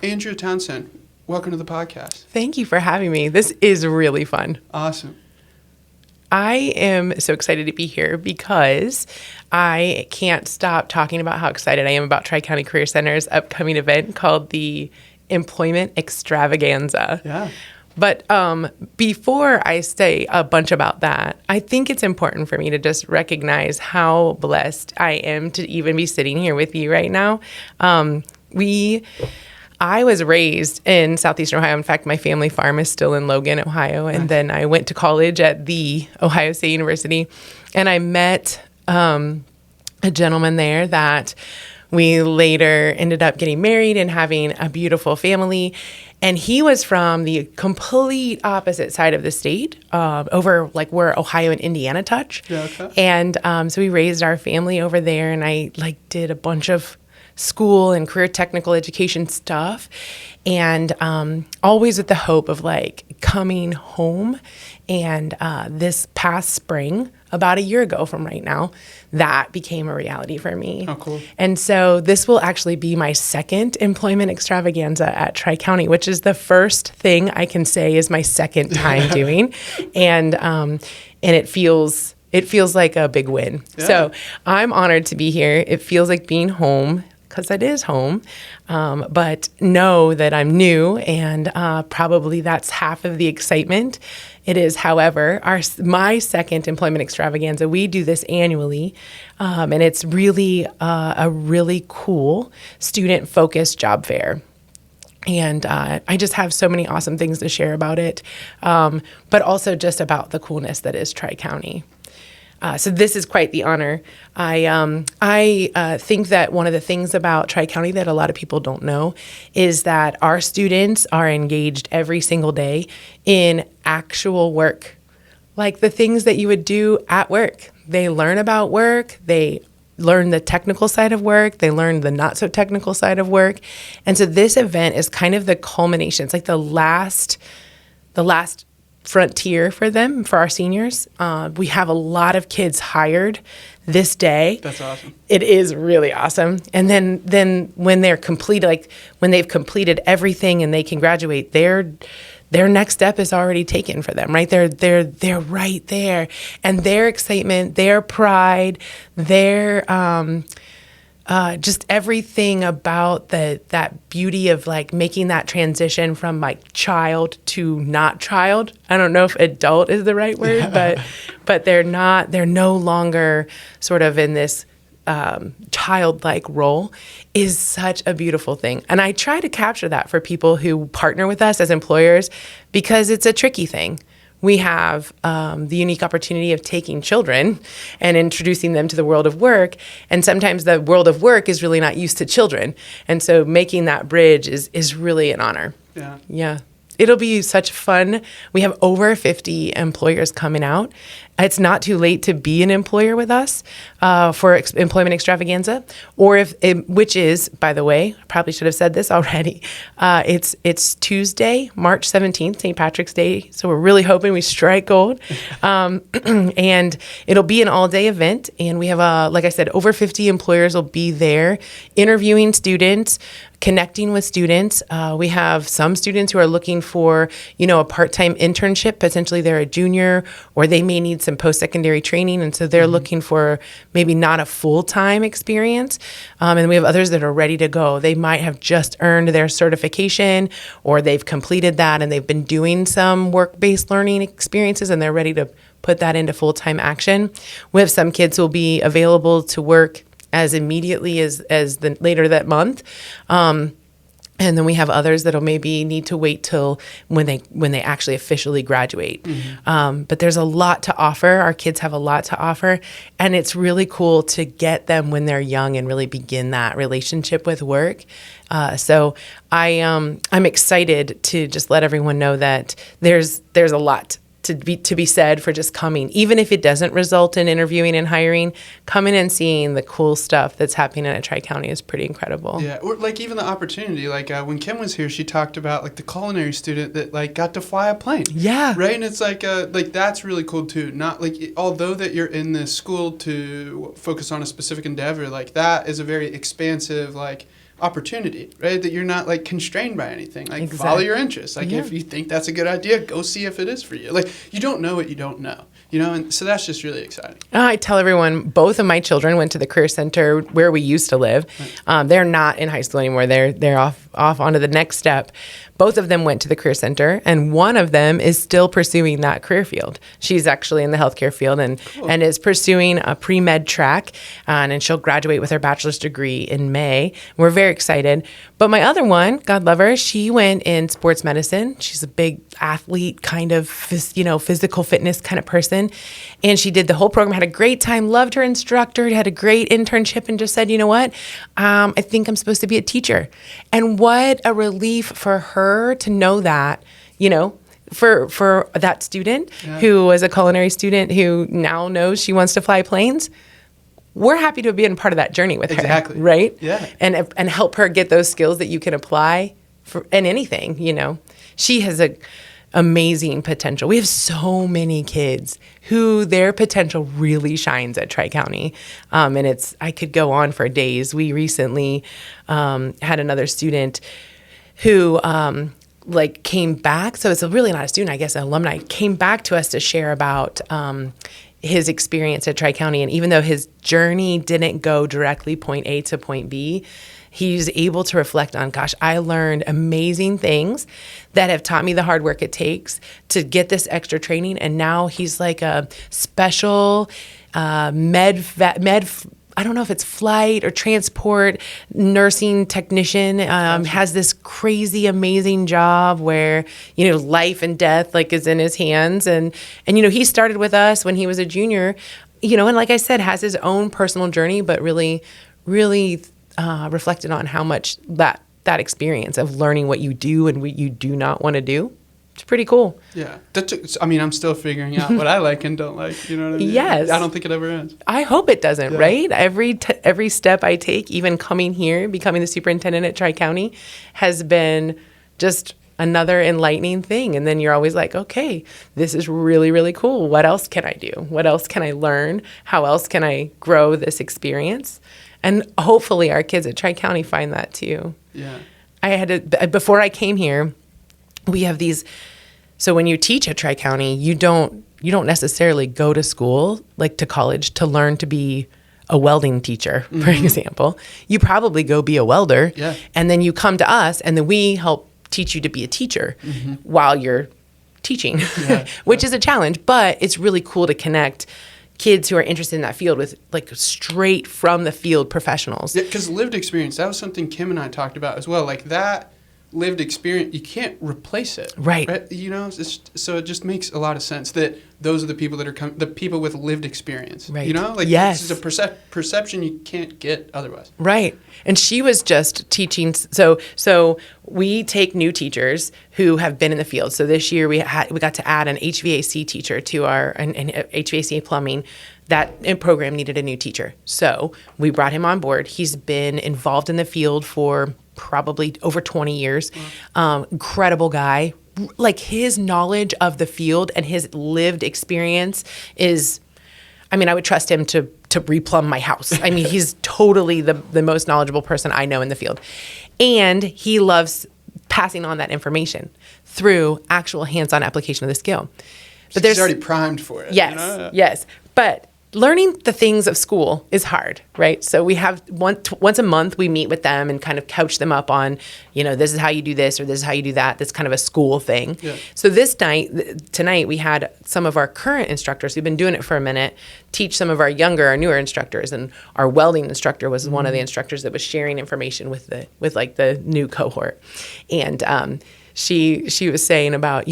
Andrea Townsend, welcome to the podcast. Thank you for having me. This is really fun. Awesome. I am so excited to be here because I can't stop talking about how excited I am about Tri-County Career Center's upcoming event called the Employment Extravaganza. Yeah. But before I say a bunch about that, I think it's important for me to just recognize how blessed I am to even be sitting here with you right now. I was raised in Southeastern Ohio. In fact, my family farm is still in Logan, Ohio. And then I went to college at the Ohio State University. And I met a gentleman there that we later ended up getting married and having a beautiful family. And he was from the complete opposite side of the state, over like where Ohio and Indiana touch. Yeah, okay. And so we raised our family over there. And I did a bunch of school and career technical education stuff, and always with the hope of coming home. And this past spring, about a year ago from right now, that became a reality for me. Oh, cool. And so this will actually be my second employment extravaganza at Tri-County, which is the first thing I can say is my second time doing. And it feels like a big win. Yeah. So I'm honored to be here. It feels like being home, because it is home, but know that I'm new, and probably that's half of the excitement. It is, however, my second employment extravaganza. We do this annually, and it's really a really cool student-focused job fair. And I just have so many awesome things to share about it, but also just about the coolness that is Tri-County. So this is quite the honor. I think that one of the things about Tri-County that a lot of people don't know is that our students are engaged every single day in actual work, like the things that you would do at work. They learn about work. They learn the technical side of work. They learn the not so technical side of work. And so this event is kind of the culmination. It's like the last frontier for them, for our seniors. We have a lot of kids hired this day. That's awesome. It is really awesome. And then when they're completed, when they've completed everything and they can graduate, their next step is already taken for them, right? They're right there. And their excitement, their pride, their just everything about that beauty of making that transition from child to not child. I don't know if adult is the right word, but they're no longer sort of in this childlike role is such a beautiful thing. And I try to capture that for people who partner with us as employers, because it's a tricky thing. We have the unique opportunity of taking children and introducing them to the world of work. And sometimes the world of work is really not used to children. And so making that bridge is really an honor. Yeah. Yeah. It'll be such fun. We have over 50 employers coming out. It's not too late to be an employer with us for Employment Extravaganza, which is, by the way, I probably should have said this already. It's Tuesday, March 17th, St. Patrick's Day. So we're really hoping we strike gold. And it'll be an all-day event. And we have, like I said, over 50 employers will be there interviewing students, connecting with students. We have some students who are looking for, a part-time internship. Potentially they're a junior, or they may need some post-secondary training. And so they're looking for maybe not a full-time experience. And we have others that are ready to go. They might have just earned their certification, or they've completed that and they've been doing some work-based learning experiences and they're ready to put that into full-time action. We have some kids who will be available to work as immediately as later that month. And then we have others that'll maybe need to wait till when they actually officially graduate. Mm-hmm. But there's a lot to offer. Our kids have a lot to offer, and it's really cool to get them when they're young and really begin that relationship with work. So I'm excited to just let everyone know that there's a lot to be said for just coming, even if it doesn't result in interviewing and hiring. Coming and seeing the cool stuff that's happening at Tri-County is pretty incredible. Yeah, or even the opportunity. When Kim was here, she talked about the culinary student that got to fly a plane. Yeah. Right, and it's that's really cool too. Not although that you're in this school to focus on a specific endeavor, that is a very expansive opportunity, right? That you're not like constrained by anything. Like Exactly. follow your interests. Like Yeah. if you think that's a good idea, go see if it is for you. Like you don't know what you don't know, and so that's just really exciting. I tell everyone, both of my children went to the Career Center where we used to live. They're not in high school anymore. They're off onto the next step. Both of them went to the Career Center, and one of them is still pursuing that career field. She's actually in the healthcare field and is pursuing a pre-med track, and she'll graduate with her bachelor's degree in May. We're very excited. But my other one, God love her, she went in sports medicine. She's a big athlete, kind of, physical fitness kind of person. And she did the whole program, had a great time, loved her instructor, had a great internship, and just said, you know what, I think I'm supposed to be a teacher. And what a relief for her to know that, for that student who was a culinary student who now knows she wants to fly planes. We're happy to be in part of that journey with her. Exactly. Right? Yeah. And help her get those skills that you can apply in anything, She has a amazing potential. We have so many kids who their potential really shines at Tri-County. And I could go on for days. We recently had another student who came back. So it's really not a student, I guess, an alumni, came back to us to share about his experience at Tri-County. And even though his journey didn't go directly point A to point B, he's able to reflect on, gosh, I learned amazing things that have taught me the hard work it takes to get this extra training. And now he's like a special I don't know if it's flight or transport nursing technician, has this crazy, amazing job where, life and death is in his hands. And he started with us when he was a junior, and like I said, has his own personal journey, but really, really reflected on how much that experience of learning what you do and what you do not want to do. It's pretty cool. Yeah. I'm still figuring out what I like and don't like. You know what I mean? Yes. I don't think it ever ends. I hope it doesn't, right? Every step I take, even coming here, becoming the superintendent at Tri-County, has been just another enlightening thing. And then you're always like, okay, this is really, really cool. What else can I do? What else can I learn? How else can I grow this experience? And hopefully our kids at Tri-County find that too. Yeah. Before I came here, we have these. So when you teach at Tri-County, you don't necessarily go to school, to college, to learn to be a welding teacher, for example. You probably go be a welder, and then you come to us, and then we help teach you to be a teacher while you're teaching, which is a challenge. But it's really cool to connect kids who are interested in that field with straight from the field professionals. Yeah, because lived experience, that was something Kim and I talked about as well. That lived experience, you can't replace it. Right. So it just makes a lot of sense that those are the people that are the people with lived experience. Right. This is a perception you can't get otherwise. Right. And she was just teaching. So we take new teachers who have been in the field. So this year we got to add an HVAC teacher to our and HVAC plumbing. That program needed a new teacher. So we brought him on board. He's been involved in the field for probably over 20 years. Incredible guy. His knowledge of the field and his lived experience is, I would trust him to replumb my house. He's totally the most knowledgeable person I know in the field. And he loves passing on that information through actual hands-on application of the skill. But he's already primed for it. Yes. But learning the things of school is hard, right? So we have once a month we meet with them and kind of couch them up on, this is how you do this or this is how you do that. That's kind of a school thing. Yeah. So tonight we had some of our current instructors who've been doing it for a minute teach some of our newer instructors, and our welding instructor was one of the instructors that was sharing information with the new cohort. And she was saying about,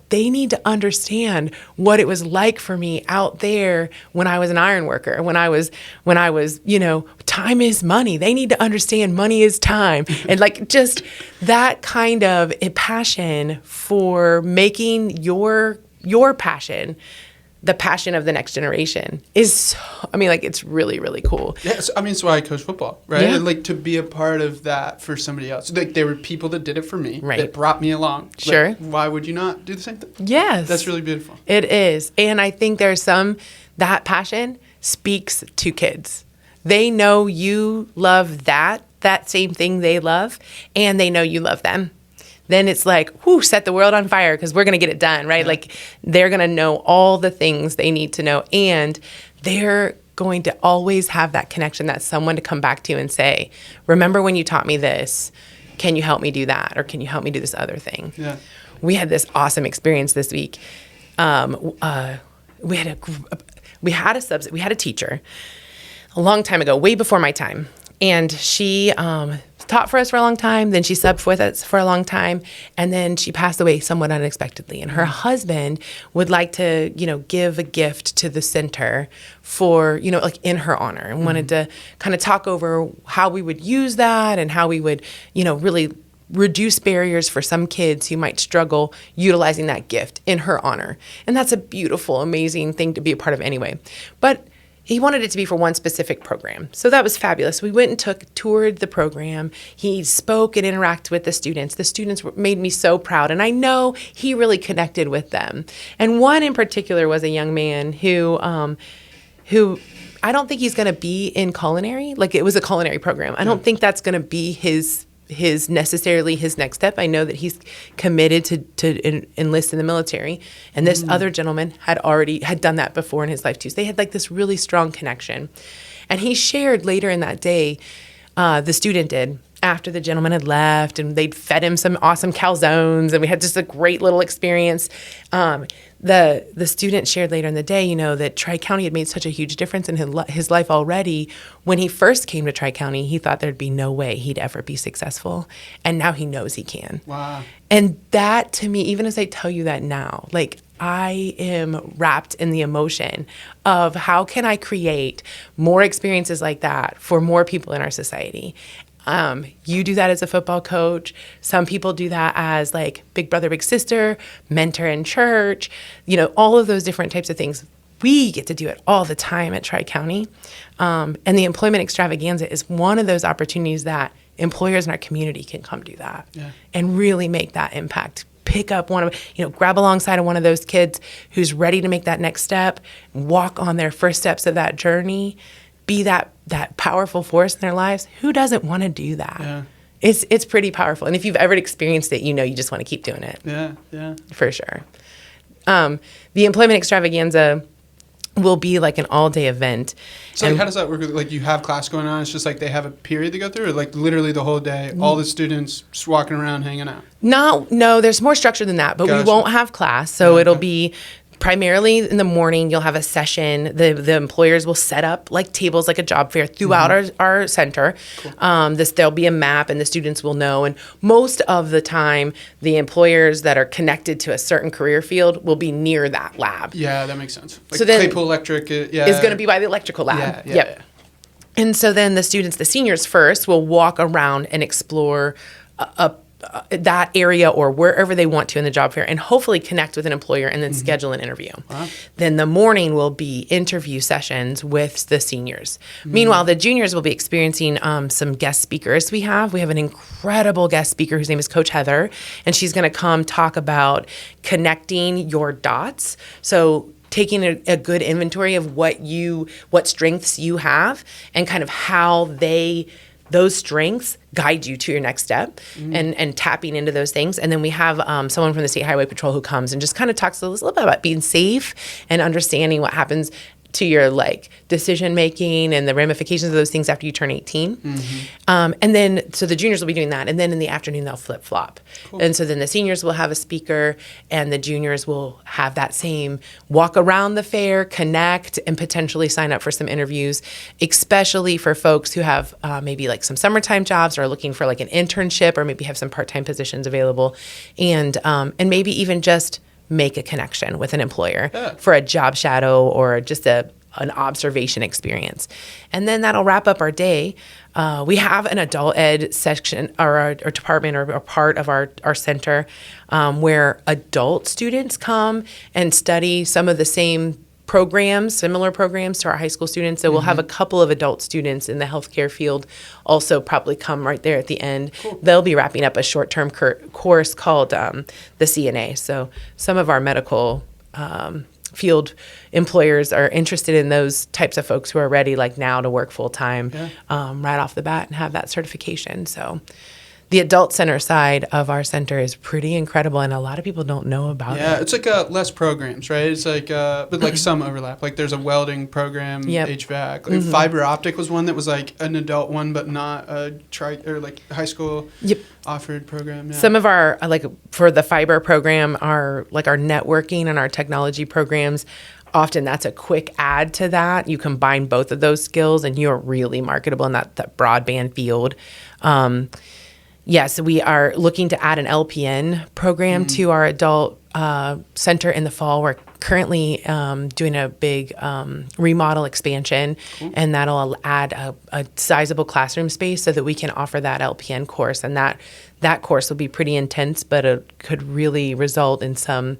they need to understand what it was like for me out there when I was an iron worker, when I was, time is money. They need to understand money is time. And just that kind of a passion for making your passion the passion of the next generation is, it's really, really cool. Yeah, it's why I coach football, right? Yeah. And, to be a part of that for somebody else. There were people that did it for me, right, that brought me along. Sure. Why would you not do the same thing? Yes. That's really beautiful. It is. And I think that passion speaks to kids. They know you love that that same thing they love, and they know you love them, then it's like, whoo, set the world on fire because we're going to get it done, right? Like they're going to know all the things they need to know, and they're going to always have that connection, that someone to come back to and say, remember when you taught me this, can you help me do that? Or can you help me do this other thing? Yeah. We had this awesome experience this week. We had a teacher a long time ago, way before my time. And she taught for us for a long time. Then she subbed with us for a long time. And then she passed away somewhat unexpectedly. And her husband would like to, give a gift to the center for, like in her honor, and wanted to kind of talk over how we would use that and how we would, really reduce barriers for some kids who might struggle utilizing that gift in her honor. And that's a beautiful, amazing thing to be a part of anyway. But he wanted it to be for one specific program. So that was fabulous. We went and toured the program. He spoke and interacted with the students. The students made me so proud. And I know he really connected with them. And one in particular was a young man who I don't think he's going to be in culinary. Like, it was a culinary program. I don't think that's going to be his necessarily his next step. I know that he's committed to enlist in the military, and this other gentleman had done that before in his life too. So they had like this really strong connection. And he shared later in that day, the student did, after the gentleman had left, and they'd fed him some awesome calzones, and we had just a great little experience. The student shared later in the day, that Tri-County had made such a huge difference in his life already. When he first came to Tri-County, he thought there'd be no way he'd ever be successful. And now he knows he can. Wow. And that, to me, even as I tell you that now, like, I am wrapped in the emotion of how can I create more experiences like that for more people in our society. You do that as a football coach. Some people do that as like big brother, big sister, mentor in church, all of those different types of things. We get to do it all the time at Tri-County. And the Employment Extravaganza is one of those opportunities that employers in our community can come do that and really make that impact. Pick up grab alongside of one of those kids who's ready to make that next step, walk on their first steps of that journey, be that powerful force in their lives. Who doesn't want to do that? Yeah. It's pretty powerful. And if you've ever experienced it, you just want to keep doing it. Yeah. For sure. The Employment Extravaganza will be like an all-day event. So how does that work? Like, you have class going on, it's just like they have a period to go through, or like literally the whole day, all the students just walking around hanging out? No, there's more structure than that, but Gotcha. We won't have class. So it'll be primarily in the morning. You'll have a session. The employers will set up like tables, like a job fair throughout our center. Cool. There'll be a map, and the students will know. And most of the time, the employers that are connected to a certain career field will be near that lab. Yeah, that makes sense. Like so then Claypool Electric is going to be by the electrical lab. Yeah. And so then the seniors first, will walk around and explore that area or wherever they want to in the job fair, and hopefully connect with an employer and then schedule an interview. Wow. Then the morning will be interview sessions with the seniors. Meanwhile, the juniors will be experiencing some guest speakers. We have an incredible guest speaker whose name is Coach Heather, and she's going to come talk about connecting your dots. So taking a good inventory of what strengths you have, and kind of how those strengths guide you to your next step, and tapping into those things. And then we have someone from the State Highway Patrol who comes and just kind of talks a little bit about being safe and understanding what happens to your decision making and the ramifications of those things after you turn 18. And then, so the juniors will be doing that. And then in the afternoon, they'll flip flop. Cool. And so then the seniors will have a speaker, and the juniors will have that same walk around the fair, connect, and potentially sign up for some interviews, especially for folks who have maybe some summertime jobs, or are looking for an internship, or maybe have some part-time positions available, and maybe even just make a connection with an employer for a job shadow or just an observation experience. And then that'll wrap up our day. We have an adult ed section, or our department, or a part of our center, where adult students come and study some of the similar programs to our high school students. So we'll have a couple of adult students in the healthcare field also probably come right there at the end. Cool. They'll be wrapping up a short-term course called the CNA. So some of our medical field employers are interested in those types of folks who are ready like now to work full time right off the bat and have that certification. So the adult center side of our center is pretty incredible, and a lot of people don't know about it. Yeah, it's like less programs, right? It's like, but like some overlap. Like there's a welding program, HVAC. Like fiber optic was one that was like an adult one, but not a or like high school offered program. Yeah. Some of our like for the fiber program, our networking and our technology programs. Often that's a quick add to that. You combine both of those skills, and you're really marketable in that broadband field. Yes, we are looking to add an LPN program to our adult center in the fall. We're currently doing a big remodel expansion, and that'll add a sizable classroom space so that we can offer that LPN course. And that course will be pretty intense, but it could really result in some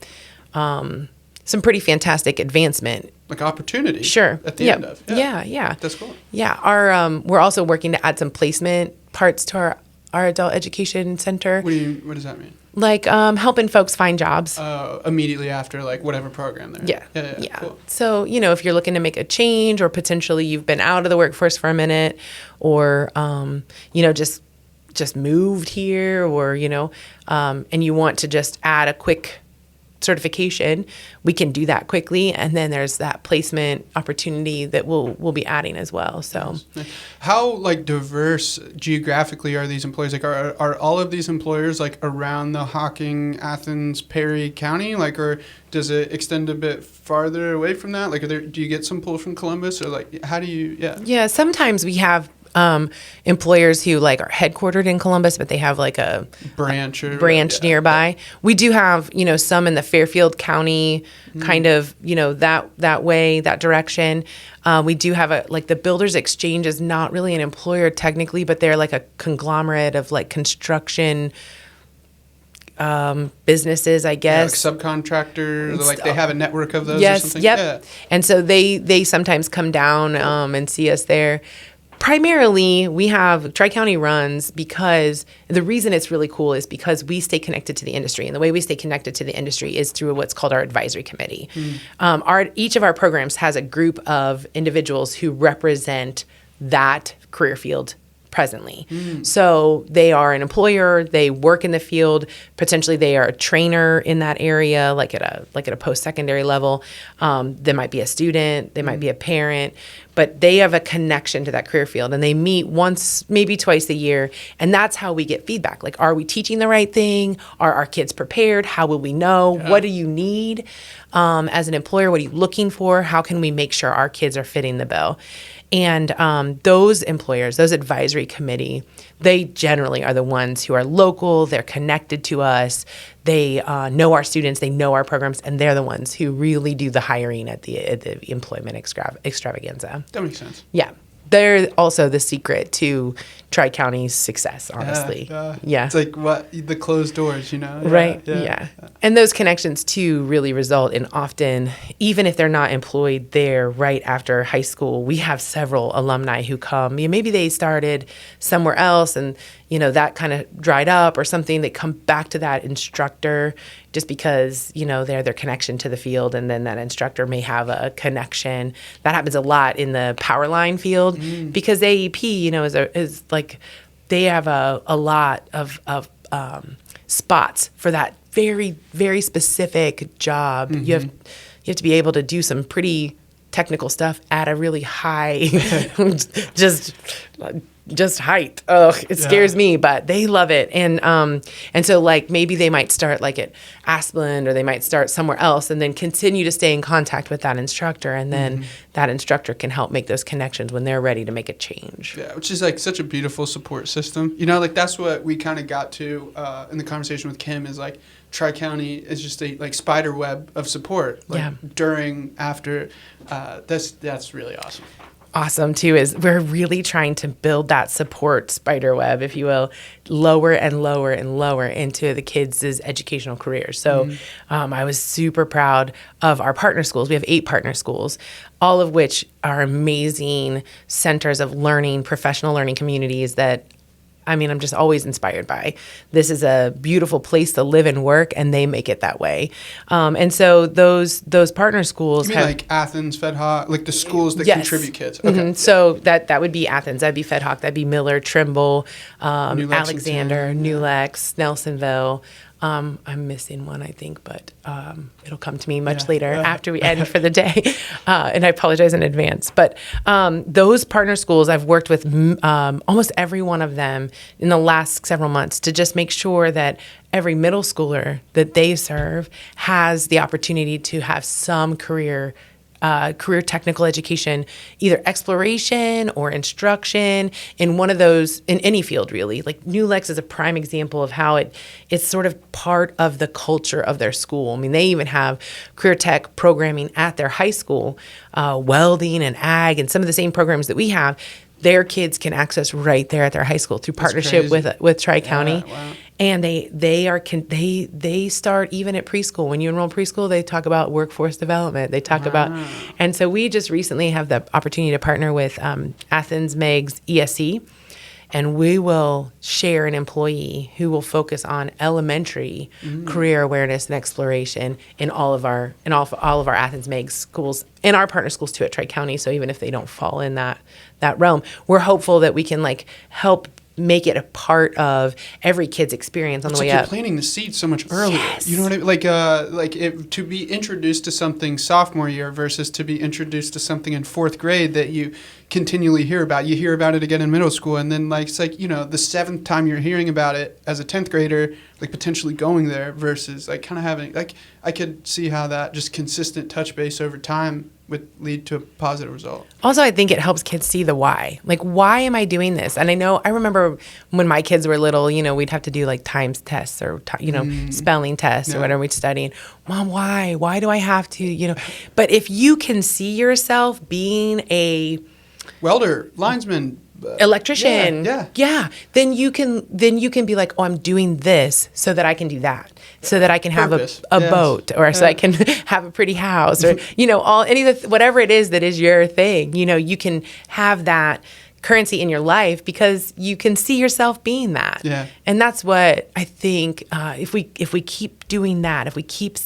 pretty fantastic advancement. Like opportunity. Sure. At the end of. Yeah. That's cool. Yeah. We're also working to add some placement parts to our adult education center. What does that mean? Like helping folks find jobs. Immediately after like whatever program they're in. Yeah. Cool. So, if you're looking to make a change, or potentially you've been out of the workforce for a minute, or, just moved here, or, and you want to just add a quick certification, we can do that quickly, and then there's that placement opportunity that we'll be adding as well. So how like diverse geographically are these employers? Like are all of these employers like around the Hocking, Athens, Perry County, like, or does it extend a bit farther away from that? Like do you get some pull from Columbus, or like how do you sometimes we have employers who like are headquartered in Columbus, but they have like a branch nearby. We do have, some in the Fairfield County kind of, that way, that direction. We do have the Builders Exchange is not really an employer technically, but they're like a conglomerate of like construction businesses, I guess. Like subcontractors, like they have a network of those yes, or something? Yep. Yeah. And so they sometimes come down and see us there. Primarily, we have Tri-County runs because the reason it's really cool is because we stay connected to the industry. And the way we stay connected to the industry is through what's called our advisory committee. Each of our programs has a group of individuals who represent that career field presently. So they are an employer, they work in the field, potentially they are a trainer in that area, like at a post-secondary level. They might be a student, they might be a parent, but they have a connection to that career field, and they meet once, maybe twice a year, and that's how we get feedback. Like, are we teaching the right thing? Are our kids prepared? How will we know? Yeah. What do you need as an employer? What are you looking for? How can we make sure our kids are fitting the bill? And those employers, those advisory committee, they generally are the ones who are local, they're connected to us, they know our students, they know our programs, and they're the ones who really do the hiring at the employment extravaganza. That makes sense. Yeah. They're also the secret to Tri-County's success, honestly. Yeah. It's like the closed doors, Right. Yeah. And those connections, too, really result in often, even if they're not employed there right after high school, we have several alumni who come. Maybe they started somewhere else and, that kind of dried up or something. They come back to that instructor just because, they're their connection to the field, and then that instructor may have a connection. That happens a lot in the power line field because AEP, is like they have a lot of spots for that very, very specific job. You have to be able to do some pretty technical stuff at a really high, just height. It scares me, but they love it. And so like maybe they might start like at Asplund, or they might start somewhere else and then continue to stay in contact with that instructor. And then that instructor can help make those connections when they're ready to make a change. Yeah, which is like such a beautiful support system. Like that's what we kind of got to in the conversation with Kim, is like Tri-County is just a like spider web of support, like during, after. That's really awesome. Awesome too is we're really trying to build that support spider web, if you will, lower and lower and lower into the kids' educational careers. So I was super proud of our partner schools. We have 8 partner schools, all of which are amazing centers of learning, professional learning communities that I mean, I'm just always inspired by. This is a beautiful place to live and work, and they make it that way. And so those partner schools You mean like Athens, Fed Hawk, like the schools that Yes. contribute kids? Okay. Mhm. So that would be Athens, that'd be Fed Hawk, that'd be Miller, Trimble, New Alexander, Lexington, New Lex, Nelsonville. I'm missing one, I think, but it'll come to me much later after we end for the day. And I apologize in advance. But those partner schools, I've worked with almost every one of them in the last several months to just make sure that every middle schooler that they serve has the opportunity to have some career technical education, either exploration or instruction in one of those, in any field really. Like New Lex is a prime example of how it's sort of part of the culture of their school. I mean, they even have career tech programming at their high school, welding and ag and some of the same programs that we have. Their kids can access right there at their high school through partnership with Tri-County. Wow. And they start even at preschool. When you enroll in preschool, they talk about workforce development. They talk about, and so we just recently have the opportunity to partner with Athens MEG's ESC, and we will share an employee who will focus on elementary career awareness and exploration in all of our Athens MEG schools, and our partner schools too at Tri-County. So even if they don't fall in that realm, we're hopeful that we can like help make it a part of every kid's experience on the way you're up. planting the seed so much earlier. Yes. You know what I mean? To be introduced to something sophomore year versus to be introduced to something in fourth grade that you continually hear about. You hear about it again in middle school, and then it's like, the seventh time you're hearing about it as a 10th grader, like potentially going there versus like kind of having, like, I could see how that just consistent touch base over time would lead to a positive result. Also, I think it helps kids see the why. Like, why am I doing this? And I remember when my kids were little, we'd have to do like times tests or, spelling tests or whatever we'd study. Mom, why? Why do I have to, But if you can see yourself being a welder, linesman, electrician, then you can be like, oh, I'm doing this so that I can do that, so that I can have a boat, or so I can have a pretty house, or whatever it is that is your thing. You can have that currency in your life because you can see yourself being that. Yeah. And that's what I think. If we keep doing that, if we keep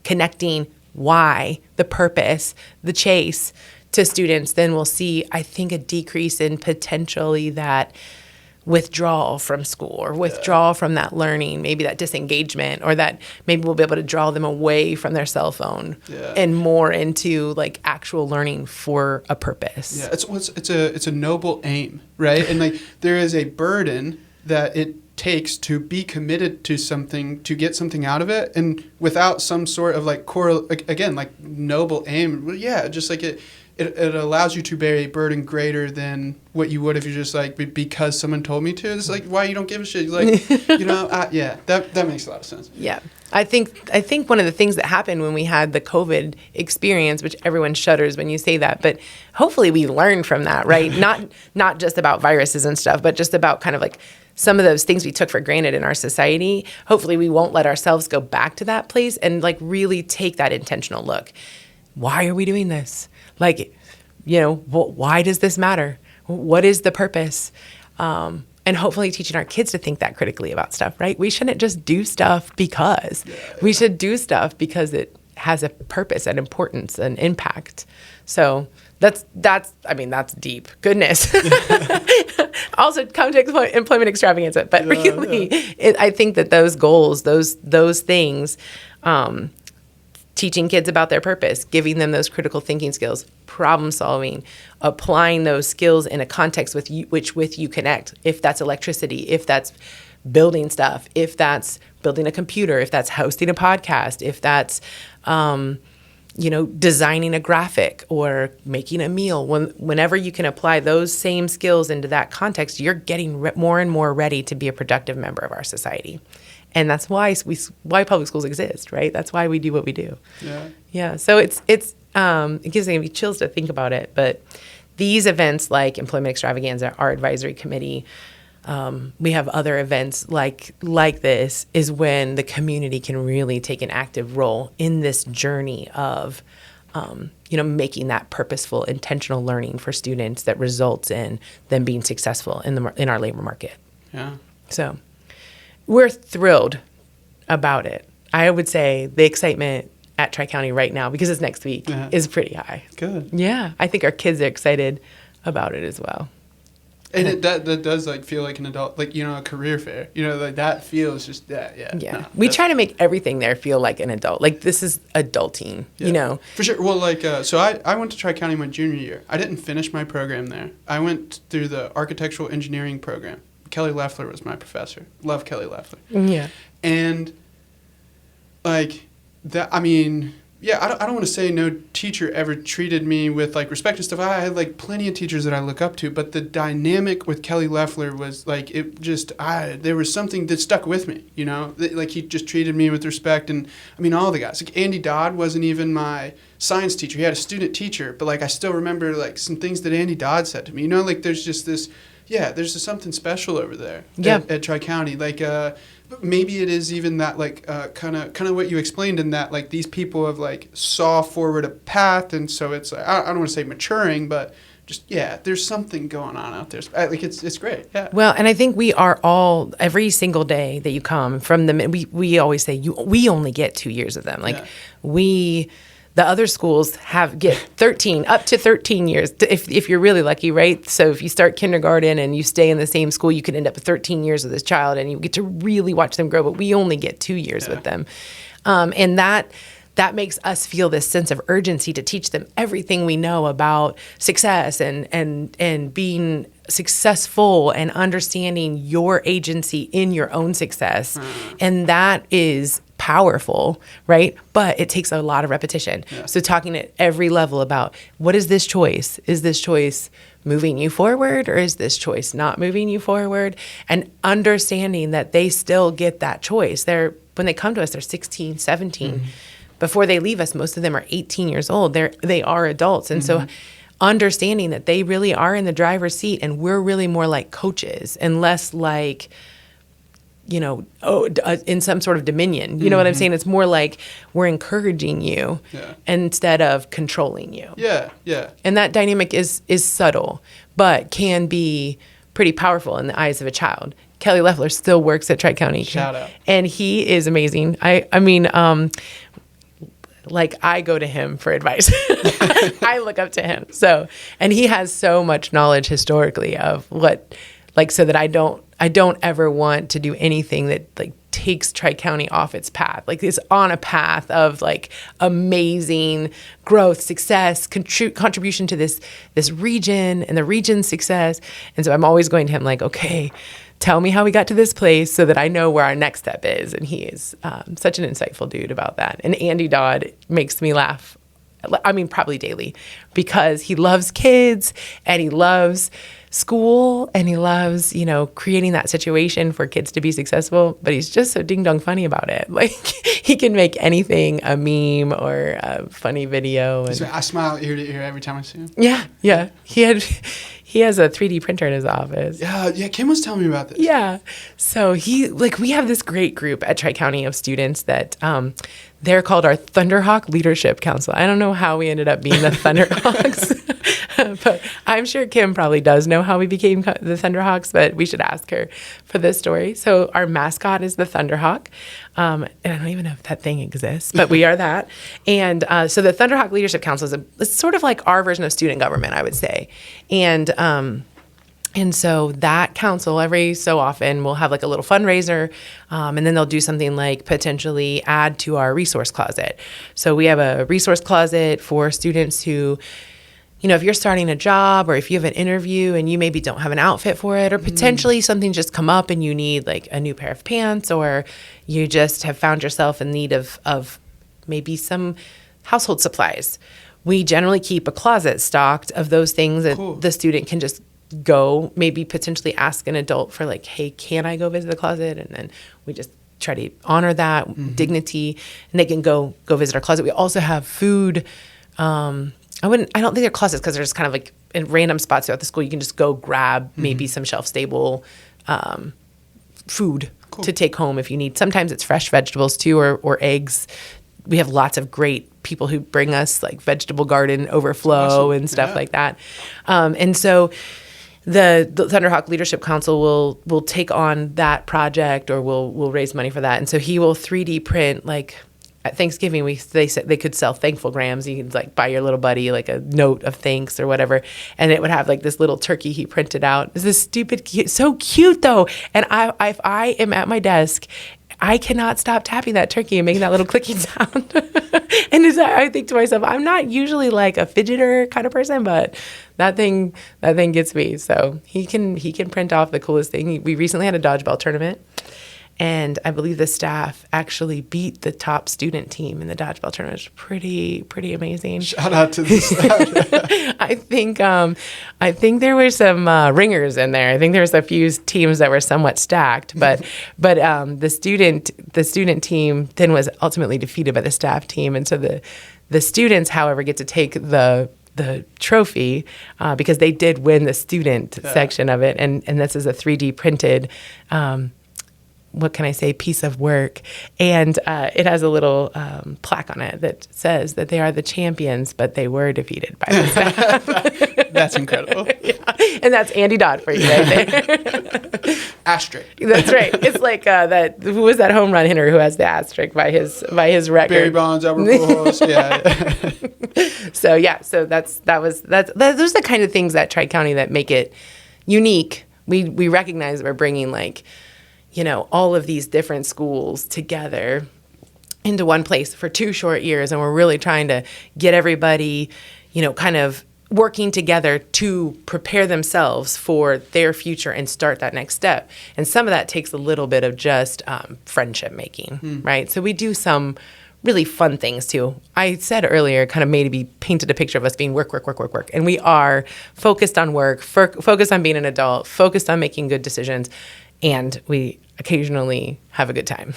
connecting why, the purpose, the chase to students, then we'll see, I think, a decrease in potentially that withdrawal from school or withdrawal from that learning, maybe that disengagement, or that maybe we'll be able to draw them away from their cell phone and more into like actual learning for a purpose. Yeah, it's a noble aim, right? And like there is a burden that it takes to be committed to something, to get something out of it, and without some sort of like like noble aim, just like it allows you to bear a burden greater than what you would if you just like because someone told me to. It's like, why you don't give a shit? You're like, that makes a lot of sense. Yeah. I think one of the things that happened when we had the COVID experience, which everyone shudders when you say that, but hopefully we learned from that, right? Not just about viruses and stuff, but just about kind of like some of those things we took for granted in our society. Hopefully we won't let ourselves go back to that place and like really take that intentional look. Why are we doing this? Like, why does this matter? What is the purpose? And hopefully teaching our kids to think that critically about stuff, right? We shouldn't just do stuff because. We should do stuff because it has a purpose and importance and impact. So that's deep. Goodness. Also come to employment extravaganza. But really, I think that those goals, those things, teaching kids about their purpose, giving them those critical thinking skills, problem solving, applying those skills in a context with you connect. If that's electricity, if that's building stuff, if that's building a computer, if that's hosting a podcast, if that's designing a graphic or making a meal. Whenever you can apply those same skills into that context, you're getting more and more ready to be a productive member of our society. And that's why public schools exist, right? That's why we do what we do. Yeah. So it gives me chills to think about it. But these events like Employment Extravaganza, our advisory committee, we have other events like this, is when the community can really take an active role in this journey of, making that purposeful, intentional learning for students that results in them being successful in our labor market. Yeah. So we're thrilled about it. I would say the excitement at Tri-County right now, because it's next week, is pretty high. Good. Yeah. I think our kids are excited about it as well. And that does like feel like an adult, like, a career fair, like that feels just that. Yeah. Yeah. No, We try to make everything there feel like an adult. Like this is adulting, For sure. Well, like, so I went to Tri-County my junior year. I didn't finish my program there. I went through the architectural engineering program. Kelly Leffler was my professor. Love Kelly Leffler. Yeah. And like that, I mean, yeah, I don't want to say no teacher ever treated me with like respect and stuff. I had like plenty of teachers that I look up to, but the dynamic with Kelly Leffler was like, it just, there was something that stuck with me, like he just treated me with respect. And I mean, all the guys, like Andy Dodd wasn't even my science teacher. He had a student teacher, but like, I still remember like some things that Andy Dodd said to me, like there's just this, there's just something special over there at Tri-County. Like, maybe it is even that like kind of what you explained in that like these people have like saw forward a path, and so it's like, I don't want to say maturing, but just there's something going on out there. Like it's great. Yeah. Well, and I think we are all every single day that you come from we always say we only get 2 years of them. Like the other schools get 13, up to 13 years, if you're really lucky, right? So if you start kindergarten and you stay in the same school, you can end up with 13 years with this child, and you get to really watch them grow. But we only get 2 years with them, and that makes us feel this sense of urgency to teach them everything we know about success and being successful and understanding your agency in your own success, and that is powerful, right? But it takes a lot of repetition. Yeah. So talking at every level about what is this choice? Is this choice moving you forward, or is this choice not moving you forward? And understanding that they still get that choice. When they come to us, they're 16, 17. Mm-hmm. Before they leave us, most of them are 18 years old. They are adults. And so understanding that they really are in the driver's seat, and we're really more like coaches and less like, in some sort of dominion. You know what I'm saying? It's more like we're encouraging you instead of controlling you. Yeah, yeah. And that dynamic is subtle, but can be pretty powerful in the eyes of a child. Kelly Leffler still works at Tri-County. Shout out. And he is amazing. I mean, I go to him for advice. I look up to him. So, and he has so much knowledge historically of what, so that I don't ever want to do anything that takes Tri-County off its path. It's on a path of amazing growth, success, contribution to this region and the region's success. And so I'm always going to him okay, tell me how we got to this place so that I know where our next step is. And he is such an insightful dude about that. And Andy Dodd makes me laugh. I mean, probably daily, because he loves kids and he loves school and he loves, creating that situation for kids to be successful, but he's just so ding dong funny about it. He can make anything a meme or a funny video. And I smile ear to ear every time I see him. Yeah. Yeah. He has a 3D printer in his office. Yeah. Kim was telling me about this. Yeah. So we have this great group at Tri-County of students that, they're called our Thunderhawk Leadership Council. I don't know how we ended up being the Thunderhawks, but I'm sure Kim probably does know how we became the Thunderhawks, but we should ask her for this story. So our mascot is the Thunderhawk. And I don't even know if that thing exists, but we are that. And so the Thunderhawk Leadership Council it's sort of like our version of student government, I would say. And so that council every so often will have a little fundraiser, and then they'll do something like potentially add to our resource closet. So we have a resource closet for students who, if you're starting a job or if you have an interview and you maybe don't have an outfit for it, or potentially something just come up and you need a new pair of pants, or you just have found yourself in need of maybe some household supplies. We generally keep a closet stocked of those things that the student can just go, maybe potentially ask an adult for hey, can I go visit the closet? And then we just try to honor that dignity, and they can go visit our closet. We also have food. I don't think they're closets because they're just kind of in random spots throughout the school. You can just go grab maybe some shelf stable food to take home if you need. Sometimes it's fresh vegetables too, or eggs. We have lots of great people who bring us vegetable garden overflow and stuff like that. And so the Thunderhawk Leadership Council will take on that project, or will raise money for that. And so he will 3D print, like at Thanksgiving, they said they could sell thankfulgrams. You could like buy your little buddy like a note of thanks or whatever, and it would have like this little turkey he printed out. It's this stupid, so cute though. And if I am at my desk, I cannot stop tapping that turkey and making that little clicking sound. And I think to myself, I'm not usually like a fidgeter kind of person, but that thing gets me. So he can print off the coolest thing. We recently had a dodgeball tournament, and I believe the staff actually beat the top student team in the dodgeball tournament. It was pretty amazing. Shout out to the staff. I think there were some ringers in there. I think there was a few teams that were somewhat stacked, but the student team then was ultimately defeated by the staff team, and so the students, however, get to take the trophy because they did win the student section of it, and this is a 3D printed. What can I say, piece of work. And it has a little plaque on it that says that they are the champions, but they were defeated by the staff. That's incredible. Yeah. And that's Andy Dodd for you right there. Asterisk. That's right. It's like who was that home run hitter who has the asterisk by his record? Barry Bonds, Albert Pujols. Yeah. So those are the kind of things that Tri-County that make it unique. We recognize that we're bringing all of these different schools together into one place for 2 short years. And we're really trying to get everybody, kind of working together to prepare themselves for their future and start that next step. And some of that takes a little bit of just friendship making, right? So we do some really fun things too. I said earlier, kind of maybe painted a picture of us being work. And we are focused on work, focused on being an adult, focused on making good decisions. And we occasionally have a good time,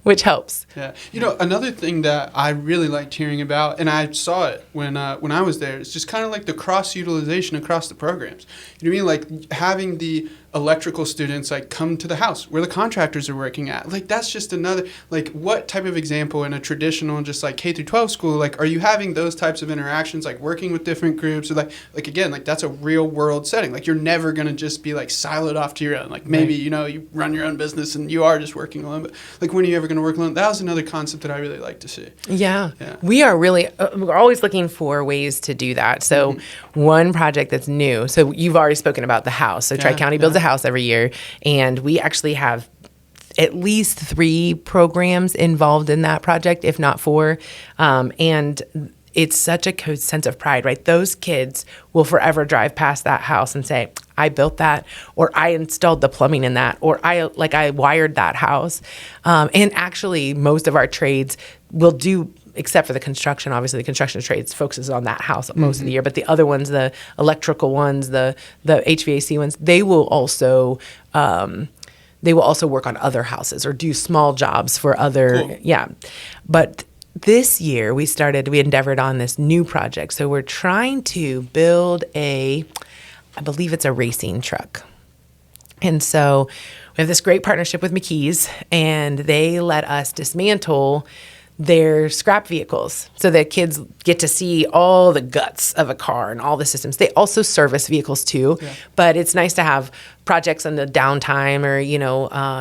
which helps. Yeah. Another thing that I really liked hearing about, and I saw it when I was there, is just kind of like the cross-utilization across the programs. You know what I mean? Like having the electrical students like come to the house where the contractors are working at. Like that's just another, like what type of example in a traditional just like K through 12 school, like are you having those types of interactions, like working with different groups, or like again, like that's a real world setting. Like you're never going to just be like siloed off to your own. Like maybe, you run your own business and you are just working alone, but like when are you ever going to work alone? That was another concept that I really like to see. Yeah. We are really, we're always looking for ways to do that. So one project that's new, so you've already spoken about the house. So Tri-County builds a house every year, and we actually have at least 3 programs involved in that project, if not 4. And it's such a sense of pride, right? Those kids will forever drive past that house and say, I built that, or I installed the plumbing in that, or I wired that house. And actually, most of our trades will do, except for the construction. Obviously, the construction trades focuses on that house most of the year, but the other ones, the electrical ones, the HVAC ones, they will also work on other houses or do small jobs for other. Cool. Yeah. But this year we endeavored on this new project. So we're trying to build I believe it's a racing truck. And so we have this great partnership with McKee's, and they let us dismantle their scrap vehicles so that kids get to see all the guts of a car and all the systems. They also service vehicles too, but it's nice to have projects in the downtime or,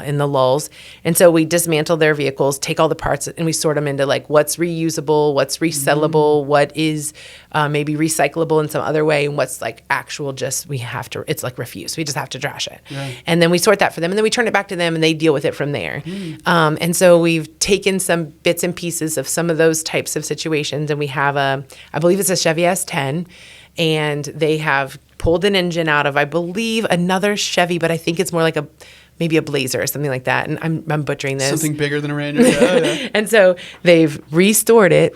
in the lulls. And so we dismantle their vehicles, take all the parts, and we sort them into like what's reusable, what's resellable, what is maybe recyclable in some other way, and what's like actual it's like refuse. We just have to trash it. Right. And then we sort that for them, and then we turn it back to them and they deal with it from there. And so we've taken some bits and pieces of some of those types of situations, and we have I believe it's a Chevy S10, and they have pulled an engine out of, I believe, another Chevy, but I think it's more like maybe a Blazer or something like that. And I'm butchering this. Something bigger than a Ranger. Yeah. And so they've restored it,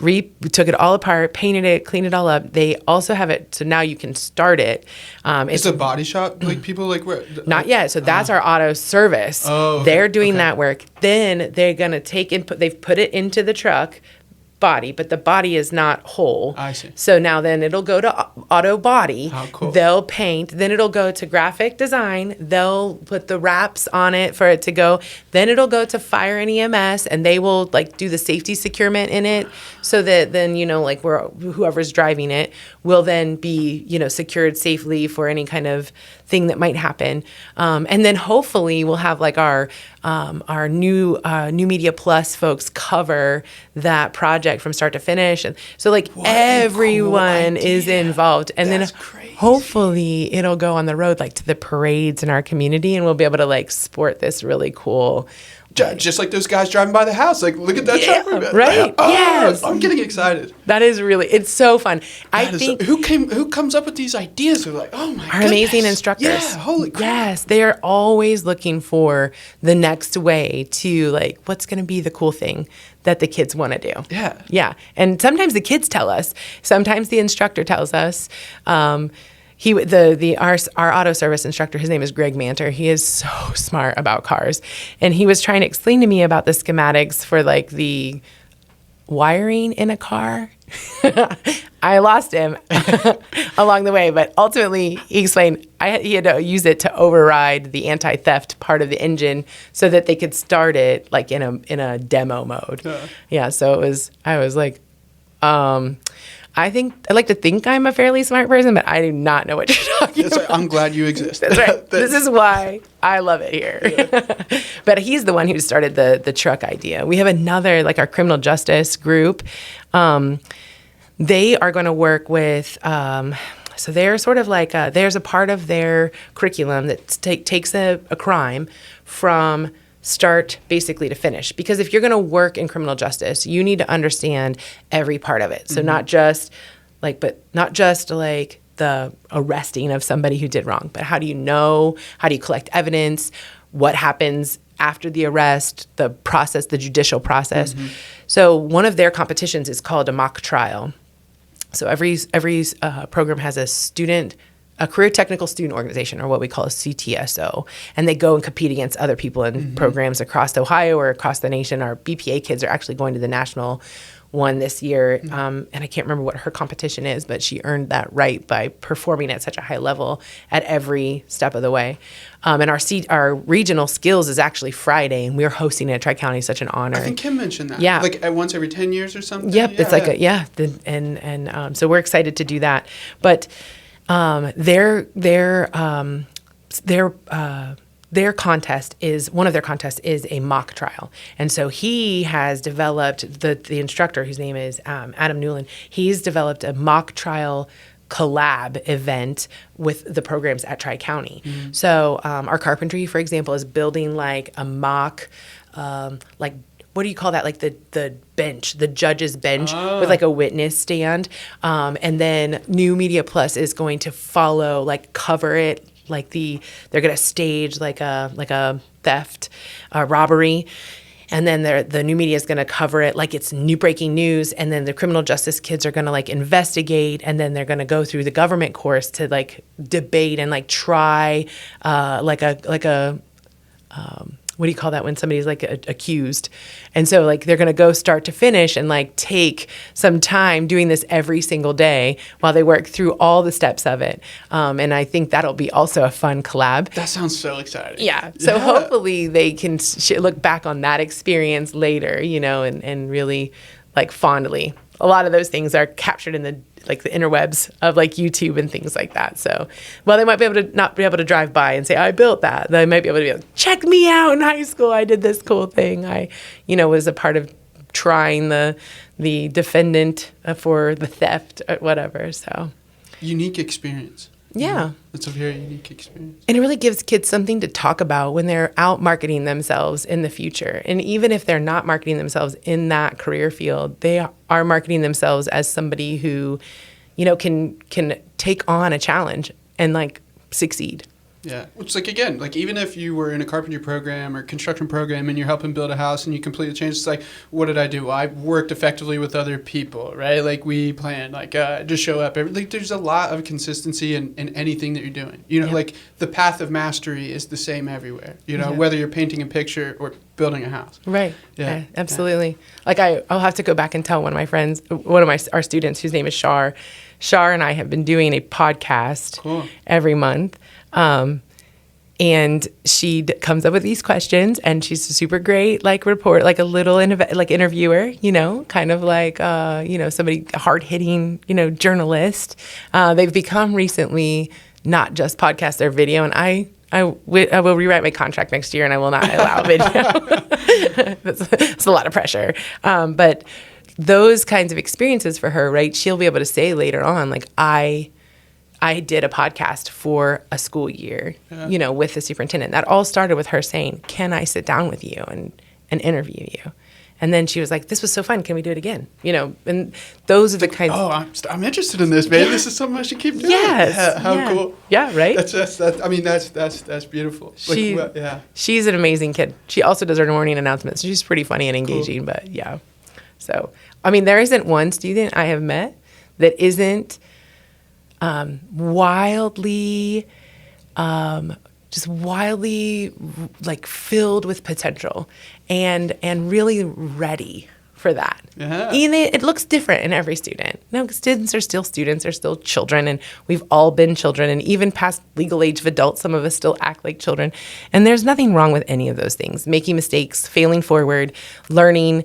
took it all apart, painted it, cleaned it all up. They also have it, so now you can start it. It's a body shop? Like people like where? Not yet. So that's our auto service. Oh, okay. They're doing that work. Then they're going to they've put it into the truck. body, but the body is not whole. I see. So now then it'll go to auto body. How cool. They'll paint. Then it'll go to graphic design. They'll put the wraps on it for it to go. Then it'll go to fire and EMS, and they will like do the safety securement in it, so that then like whoever's driving it will then be secured safely for any kind of thing that might happen. And then hopefully we'll have like our new Media Plus folks cover that project from start to finish, and so like everyone is involved. And That's then crazy. hopefully it'll go on the road like to the parades in our community, and we'll be able to like sport this really cool. Just like those guys driving by the house. Like, look at that truck. Right? Oh, Yes. I'm getting excited. That is it's so fun. I That is think who comes up with these ideas? They're like, oh my our goodness. amazing instructors. Yeah, holy crap. Yes, they are always looking for the next way to like what's going to be the cool thing that the kids want to do. Yeah. Yeah. And sometimes the kids tell us, sometimes the instructor tells us. Our auto service instructor, his name is Greg Manter. He is so smart about cars. And he was trying to explain to me about the schematics for like the wiring in a car. I lost him along the way, but ultimately he explained he had to use it to override the anti-theft part of the engine so that they could start it like in a demo mode. Yeah, so I was like, I like to think I'm a fairly smart person, but I do not know what you're talking about. I'm glad you exist. That's right. This is why I love it here. Yeah. But he's the one who started the truck idea. We have another, like our criminal justice group. They are going to work with, so they're sort of like, there's a part of their curriculum that takes a crime from start basically to finish. Because if you're going to work in criminal justice, you need to understand every part of it. So not just like the arresting of somebody who did wrong, but how do you collect evidence, what happens after the arrest, the process, the judicial process. So one of their competitions is called a mock trial. So every program has a career technical student organization, or what we call a CTSO, and they go and compete against other people in programs across Ohio or across the nation. Our BPA kids are actually going to the national one this year, and I can't remember what her competition is, but she earned that right by performing at such a high level at every step of the way. And our regional skills is actually Friday, and we're hosting it at Tri-County. Such an honor. I think Kim mentioned that. Yeah. Like once every 10 years or something. Yep, it's like so we're excited to do that, but. Their contest is one of their contests is a mock trial, and so he has developed the instructor, whose name is Adam Newland. He's developed a mock trial collab event with the programs at Tri-County. So our carpentry, for example, is building like a mock what do you call that? Like the bench, the judge's bench with like a witness stand. And then New Media Plus is going to follow, like cover it, like they're going to stage like a theft, robbery. And then the new media is going to cover it like it's new breaking news. And then the criminal justice kids are going to like investigate. And then they're going to go through the government course to like debate and like try what do you call that when somebody's like accused? And so like they're going to go start to finish and like take some time doing this every single day while they work through all the steps of it. And I think that'll be also a fun collab. That sounds so exciting. Yeah. So hopefully they can look back on that experience later, and really like fondly. A lot of those things are captured in the interwebs of like YouTube and things like that. So, they might be able to not be able to drive by and say, I built that. They might be able to be like, check me out in high school. I did this cool thing. I, was a part of trying the defendant for the theft or whatever. So unique experience. Yeah. It's a very unique experience. And it really gives kids something to talk about when they're out marketing themselves in the future. And even if they're not marketing themselves in that career field, they are marketing themselves as somebody who, can take on a challenge and like succeed. Yeah. It's like, again, like even if you were in a carpentry program or construction program and you're helping build a house and you completely change, it's like, what did I do? I worked effectively with other people, right? Like we planned, like just show up. Like there's a lot of consistency in anything that you're doing. You know, like the path of mastery is the same everywhere, you know, whether you're painting a picture or building a house. Right. Yeah, absolutely. Like I'll have to go back and tell one of my friends, our students whose name is Shar. Shar and I have been doing a podcast every month. And she comes up with these questions, and she's a super great, like like a little interviewer, you know, kind of like, you know, somebody hard hitting, you know, journalist. They've become recently not just podcast, they're video. And I will rewrite my contract next year, and I will not allow video. That's a lot of pressure. But those kinds of experiences for her, right? She'll be able to say later on, like, I did a podcast for a school year, you know, with the superintendent. That all started with her saying, can I sit down with you and interview you? And then she was like, this was so fun. Can we do it again? You know, and those are the kinds. Oh, I'm interested in this, man. Yeah. This is something I should keep doing. Yes. How cool. Yeah, right? That's beautiful. She's an amazing kid. She also does her morning announcements. She's pretty funny and engaging, but yeah. So, I mean, there isn't one student I have met that isn't wildly like filled with potential and really ready for that. Yeah. It looks different in every student. No, students are still students, they're still children, and we've all been children, and even past legal age of adults, some of us still act like children. And there's nothing wrong with any of those things. Making mistakes, failing forward, learning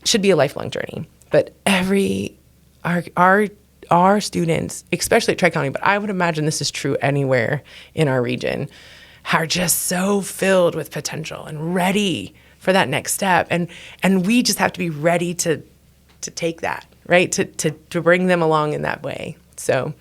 should be a lifelong journey. But our students, especially at Tri-County, but I would imagine this is true anywhere in our region, are just so filled with potential and ready for that next step. And we just have to be ready to take that, right? To bring them along in that way. So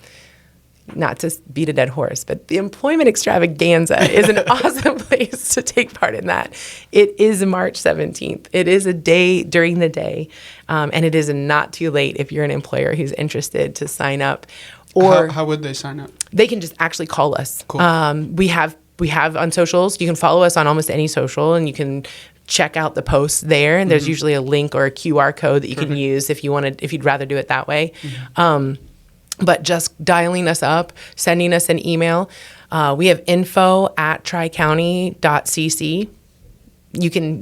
not to beat a dead horse, but the Employment Extravaganza is an awesome place to take part in that. It is March 17th. It is a day during the day, and it is not too late if you're an employer who's interested to sign up. Or how would they sign up? They can just actually call us. Cool. We have on socials. You can follow us on almost any social, and you can check out the posts there. And there's usually a link or a QR code that you can use if you'd rather do it that way. But just dialing us up, sending us an email. We have info@tricounty.cc.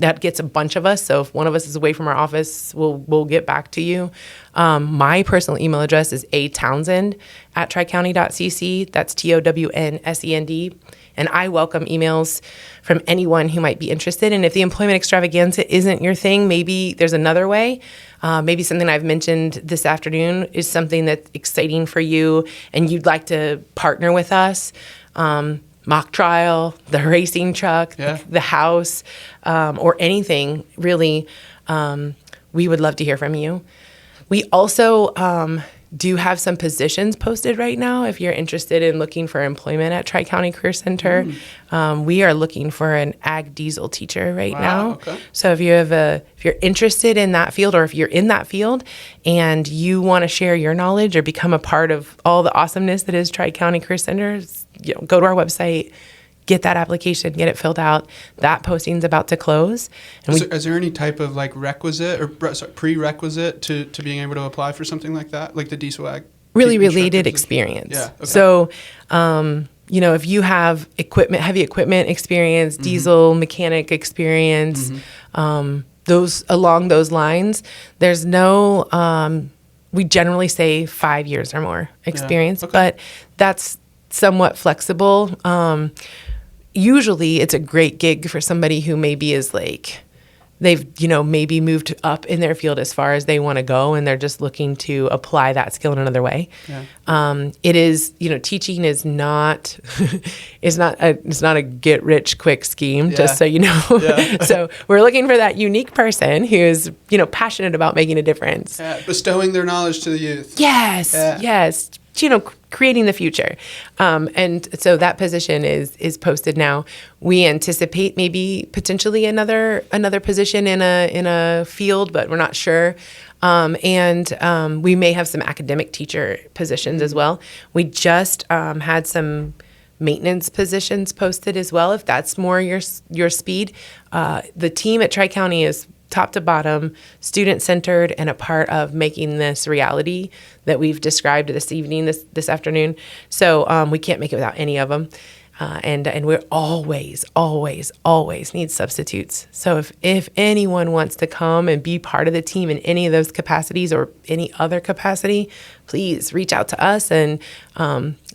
That gets a bunch of us. So if one of us is away from our office, we'll get back to you. My personal email address is atownsend@tricounty.cc. That's TOWNSEND. And I welcome emails from anyone who might be interested. And if the Employment Extravaganza isn't your thing, maybe there's another way. Maybe something I've mentioned this afternoon is something that's exciting for you and you'd like to partner with us. Mock trial, the racing truck, the house, or anything really, we would love to hear from you. We also do have some positions posted right now. If you're interested in looking for employment at Tri-County Career Center, we are looking for an ag diesel teacher right now. Okay. So if you're interested in that field, or if you're in that field and you want to share your knowledge or become a part of all the awesomeness that is Tri-County Career Center, go to our website, get that application, get it filled out. That posting's about to close. And is there any type of like requisite or prerequisite to being able to apply for something like that, like the diesel ag? Really related experience. Yeah. Okay. So, if you have heavy equipment experience, diesel mechanic experience, those along those lines, there's no. We generally say 5 years or more experience, but that's somewhat flexible. Usually it's a great gig for somebody who maybe is like, they've, maybe moved up in their field as far as they want to go, and they're just looking to apply that skill in another way. Yeah. It is, teaching is not, it's not a get rich quick scheme, just so you know. Yeah. So we're looking for that unique person who's, passionate about making a difference. Yeah. Bestowing their knowledge to the youth. Yes. Yeah. Yes. Creating the future. And so that position is posted now. We anticipate maybe potentially another position in a field, but we're not sure. We may have some academic teacher positions as well. We just had some maintenance positions posted as well, if that's more your speed. The team at Tri-County is top to bottom, student-centered, and a part of making this reality that we've described this evening, this afternoon. So we can't make it without any of them. And we're always need substitutes. So if anyone wants to come and be part of the team in any of those capacities or any other capacity, please reach out to us and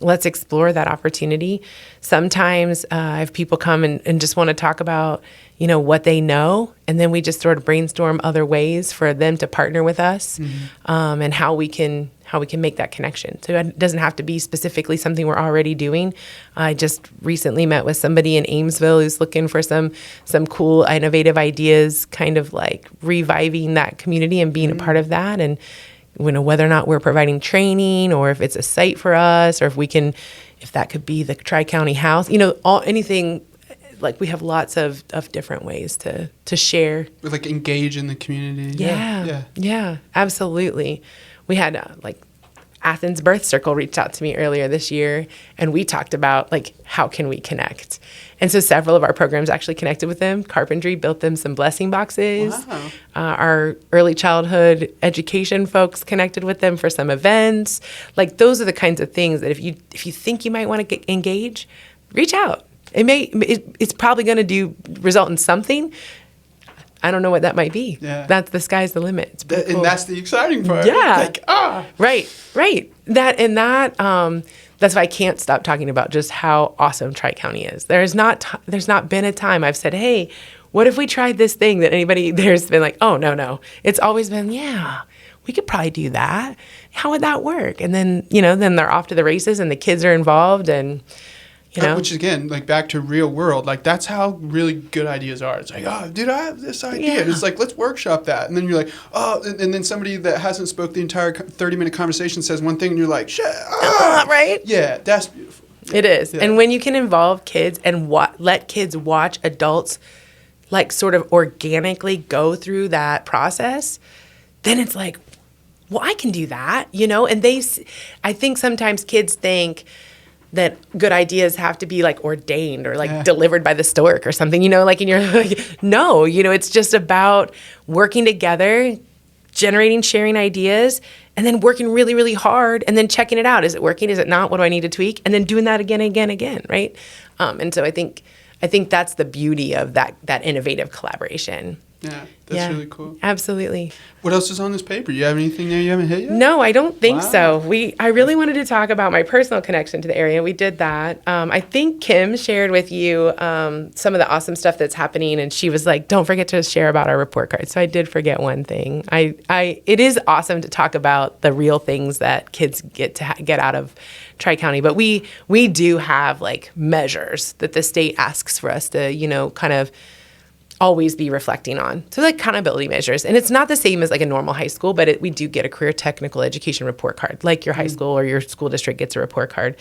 let's explore that opportunity. Sometimes if people come and just want to talk about, what they know, and then we just sort of brainstorm other ways for them to partner with us, and how we can make that connection. So it doesn't have to be specifically something we're already doing. I just recently met with somebody in Amesville who's looking for some cool, innovative ideas, kind of like reviving that community and being a part of that. And whether or not we're providing training, or if it's a site for us, or if that could be the Tri-County House, anything. Like, we have lots of different ways to share. Like, engage in the community. Yeah, absolutely. We had Athens Birth Circle reached out to me earlier this year, and we talked about how can we connect. And so several of our programs actually connected with them. Carpentry built them some blessing boxes. Wow. Our early childhood education folks connected with them for some events. Those are the kinds of things that if you think you might want to engage, reach out. It's probably going to result in something. I don't know what that might be. Yeah. That's the sky's the limit. It's pretty cool. And that's the exciting part. Yeah. Right. That's why I can't stop talking about just how awesome Tri-County is. There's not been a time I've said, hey, what if we tried this thing, that anybody there's been like, oh, no. It's always been, yeah, we could probably do that. How would that work? And then, then they're off to the races and the kids are involved, and which is, again, back to real world. That's how really good ideas are. It's like, oh, dude, I have this idea. Yeah. And it's like, let's workshop that. And then you're like, oh, and then somebody that hasn't spoke the entire 30-minute conversation says one thing, and you're like, shit. Right? Yeah, that's beautiful. It is. Yeah. And when you can involve kids and let kids watch adults sort of organically go through that process, then it's like, well, I can do that, And I think sometimes kids think that good ideas have to be ordained or delivered by the stork or something, and you're like, no, it's just about working together, sharing ideas, and then working really, really hard, and then checking it out. Is it working? Is it not? What do I need to tweak? And then doing that again, right? And so I think that's the beauty of that innovative collaboration. Yeah, that's really cool. Absolutely. What else is on this paper? You have anything there you haven't hit yet? No, I don't think Wow. so. I really wanted to talk about my personal connection to the area. We did that. I think Kim shared with you some of the awesome stuff that's happening, and she was like, don't forget to share about our report card. So I did forget one thing. It is awesome to talk about the real things that kids get out of Tri-County, but we do have measures that the state asks for us to, kind of always be reflecting on. So accountability measures. And it's not the same as a normal high school, but we do get a career technical education report card, like your high school or your school district gets a report card.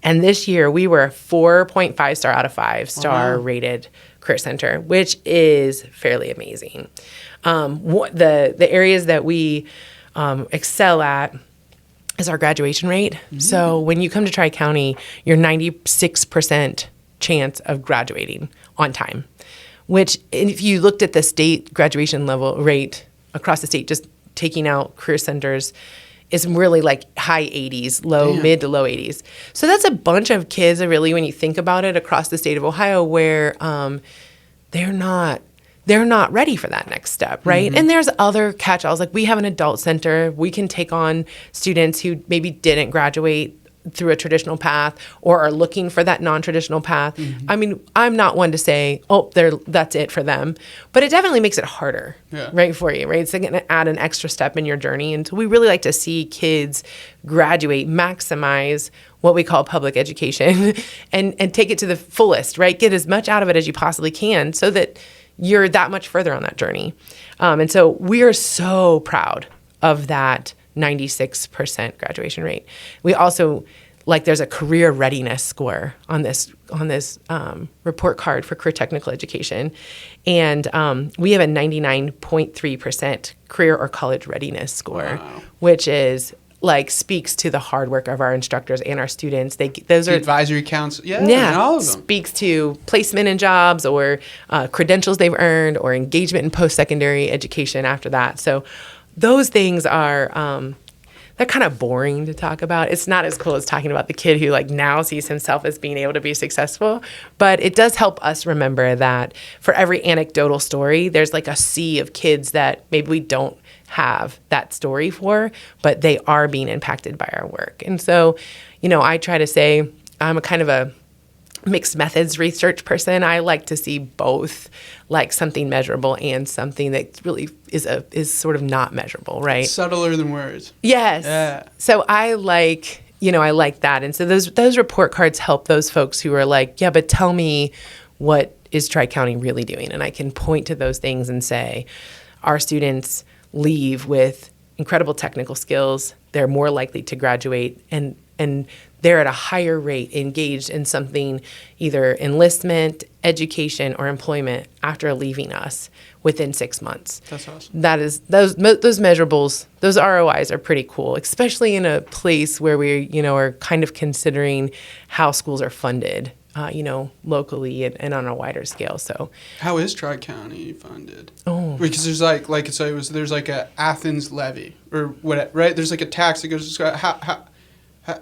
And this year we were a 4.5 star out of 5 star rated career center, which is fairly amazing. The areas that we excel at is our graduation rate. Mm-hmm. So when you come to Tri-County, you're 96% chance of graduating on time. Which, if you looked at the state graduation level rate across the state, just taking out career centers, is really high 80s, mid to low 80s. So that's a bunch of kids, really, when you think about it, across the state of Ohio, where they're not ready for that next step, right? Mm-hmm. And there's other catch-alls. We have an adult center. We can take on students who maybe didn't graduate through a traditional path or are looking for that non-traditional path. Mm-hmm. I mean, I'm not one to say, oh, that's it for them, but it definitely makes it harder, right, for you, right? It's going to add an extra step in your journey. And so we really like to see kids graduate, maximize what we call public education and take it to the fullest, right? Get as much out of it as you possibly can so that you're that much further on that journey. And so we are so proud of that 96% graduation rate. We also, there's a career readiness score on this report card for career technical education. And we have a 99.3% career or college readiness score, which is like speaks to the hard work of our instructors and our students. Those The are advisory council. Yeah. And all of them. speaks to placement in jobs or credentials they've earned or engagement in post-secondary education after that. So those things are they're kind of boring to talk about. It's not as cool as talking about the kid who like now sees himself as being able to be successful, but it does help us remember that for every anecdotal story, there's like a sea of kids that maybe we don't have that story for, but they are being impacted by our work. And so, I try to say I'm a kind of a mixed methods research person. I like to see both, like something measurable and something that really is sort of not measurable, right? Subtler than words. Yes. Yeah. So I like that. And so those report cards help those folks who are like, yeah, but tell me, what is Tri-County really doing? And I can point to those things and say, our students leave with incredible technical skills. They're more likely to graduate, and they're at a higher rate engaged in something, either enlistment, education, or employment after leaving us within 6 months. That's awesome. That is those measurables, those ROIs are pretty cool, especially in a place where we are kind of considering how schools are funded, locally and on a wider scale. So how is Tri-County funded? Oh, because there's there's like a Athens levy or what, right? There's like a tax that goes.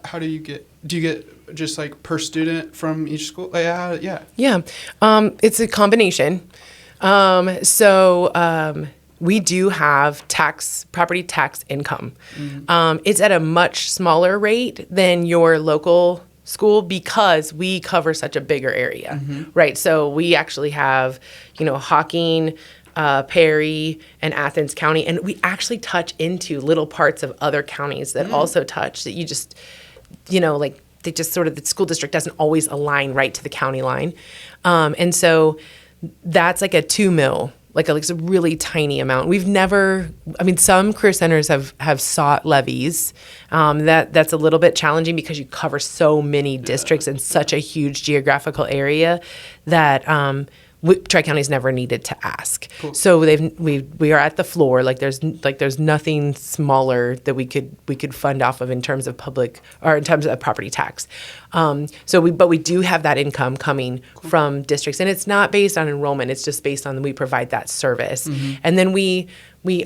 How do you get just like per student from each school? Yeah. It's a combination. We do have property tax income. Mm-hmm. It's at a much smaller rate than your local school because we cover such a bigger area, mm-hmm. right? So we actually have, Hocking, Perry, and Athens County, and we actually touch into little parts of other counties that also touch that you just, they just sort of, the school district doesn't always align right to the county line. And so that's like a 2 mil, like a really tiny amount. Some career centers have sought levies. That's a little bit challenging because you cover so many districts in such a huge geographical area that Tri-County's never needed to ask. Cool. So we are at the floor. There's nothing smaller that we could fund off of in terms of public or in terms of property tax. But we do have that income coming from districts, and it's not based on enrollment. It's just based on we provide that service, mm-hmm. and then we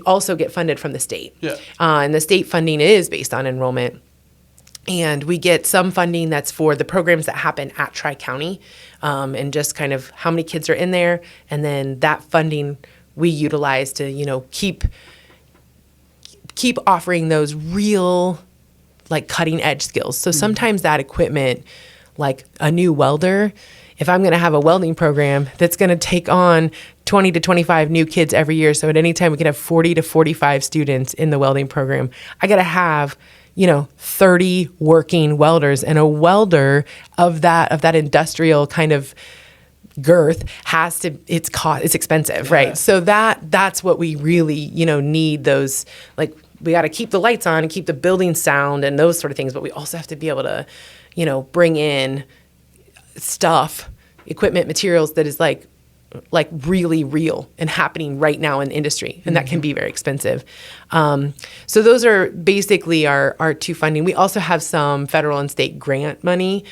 also get funded from the state. Yeah. And the state funding is based on enrollment. And we get some funding that's for the programs that happen at Tri-County, and just kind of how many kids are in there. And then that funding we utilize to, keep offering those real, like, cutting edge skills. So sometimes that equipment, like a new welder, if I'm going to have a welding program that's going to take on 20 to 25 new kids every year, so at any time we can have 40 to 45 students in the welding program, I got to have 30 working welders, and a welder of that industrial kind of girth it's expensive, yeah. Right? So that's what we really, need those, like, we got to keep the lights on and keep the building sound and those sort of things, but we also have to be able to, bring in equipment, materials that is like really real and happening right now in the industry. And that can be very expensive. So those are basically our two funding. We also have some federal and state grant money.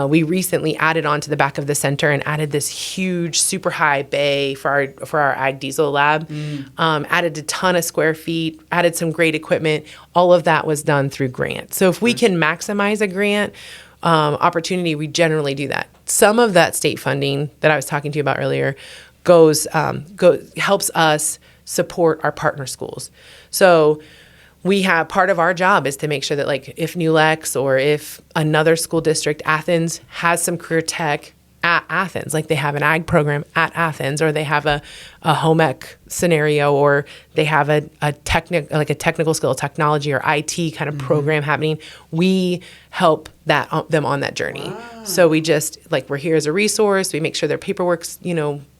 We recently added on to the back of the center and added this huge, super high bay for our ag diesel lab. Added a ton of square feet, added some great equipment. All of that was done through grants. So if we can maximize a grant opportunity, we generally do that. Some of that state funding that I was talking to you about earlier helps us support our partner schools. So we have, part of our job is to make sure that, like, if New Lex or if another school district, Athens, has some career tech at Athens, like they have an ag program at Athens, or they have a home ec scenario, or they have a technical skill, technology or IT kind of program happening, we help them on that journey. Wow. So we just, like, we're here as a resource. We make sure their paperwork's,